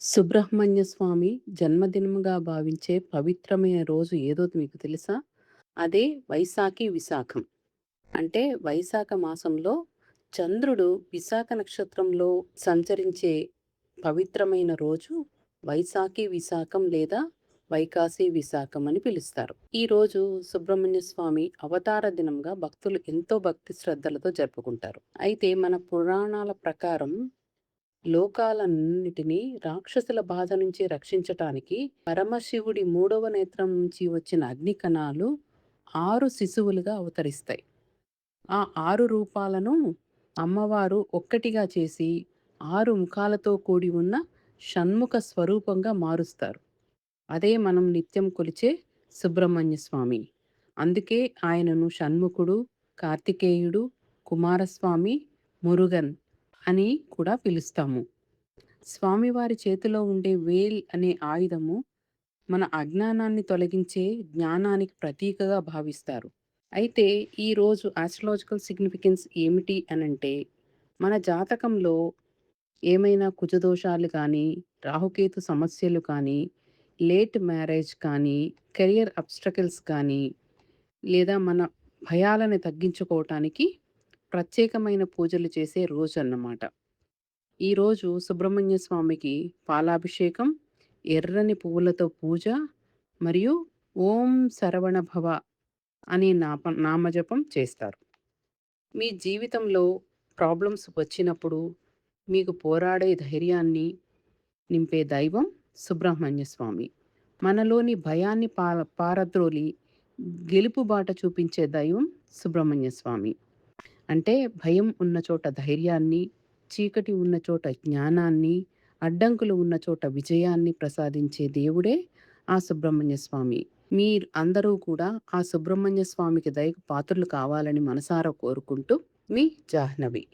సుబ్రహ్మణ్య స్వామి జన్మదినంగా భావించే పవిత్రమైన రోజు ఏదో మీకు తెలుసా? అదే వైశాఖి విశాఖం. అంటే వైశాఖ మాసంలో చంద్రుడు విశాఖ నక్షత్రంలో సంచరించే పవిత్రమైన రోజు వైశాఖి విశాఖం లేదా వైకాసి విశాఖం అని పిలుస్తారు. ఈ రోజు సుబ్రహ్మణ్య స్వామి అవతార దినంగా భక్తులు ఎంతో భక్తి శ్రద్ధలతో జరుపుకుంటారు. అయితే మన పురాణాల ప్రకారం లోకాలన్నిటినీ రాక్షసుల బాధ నుంచి రక్షించటానికి పరమశివుడి మూడవ నేత్రం నుంచి వచ్చిన అగ్ని కణాలు 6 శిశువులుగా అవతరిస్తాయి. ఆ 6 రూపాలను అమ్మవారు ఒక్కటిగా చేసి 6 ముఖాలతో కూడి ఉన్న షణ్ముఖ స్వరూపంగా మారుస్తారు. అదే మనం నిత్యం కొలిచే సుబ్రహ్మణ్య స్వామి. అందుకే ఆయనను షణ్ముఖుడు, కార్తికేయుడు, కుమారస్వామి, మురుగన్ అని కూడా పిలుస్తాము. స్వామివారి చేతిలో ఉండే వేల్ అనే ఆయుధము మన అజ్ఞానాన్ని తొలగించే జ్ఞానానికి ప్రతీకగా భావిస్తారు. అయితే ఈరోజు ఆస్ట్రాలాజికల్ సిగ్నిఫికెన్స్ ఏమిటి అనంటే, మన జాతకంలో ఏమైనా కుజదోషాలు కానీ, రాహుకేతు సమస్యలు కానీ, లేట్ మ్యారేజ్ కానీ, కెరియర్ అబ్స్ట్రకల్స్ కానీ, లేదా మన భయాలను తగ్గించుకోవటానికి ప్రత్యేకమైన పూజలు చేసే రోజన్నమాట. ఈరోజు సుబ్రహ్మణ్య స్వామికి పాలాభిషేకం, ఎర్రని పువ్వులతో పూజ మరియు ఓం శరవణ భవ అనే నామజపం చేస్తారు. మీ జీవితంలో ప్రాబ్లమ్స్ వచ్చినప్పుడు మీకు పోరాడే ధైర్యాన్ని నింపే దైవం సుబ్రహ్మణ్య స్వామి. మనలోని భయాన్ని పారద్రోలి గెలుపు బాట చూపించే దైవం సుబ్రహ్మణ్య స్వామి. అంటే భయం ఉన్న చోట ధైర్యాన్ని, చీకటి ఉన్న చోట జ్ఞానాన్ని, అడ్డంకులు ఉన్న చోట విజయాన్ని ప్రసాదించే దేవుడే ఆ సుబ్రహ్మణ్య స్వామి. మీరు అందరూ కూడా ఆ సుబ్రహ్మణ్య స్వామికి దయకు పాత్రులు కావాలని మనసారా కోరుకుంటూ మీ జాహ్నవి.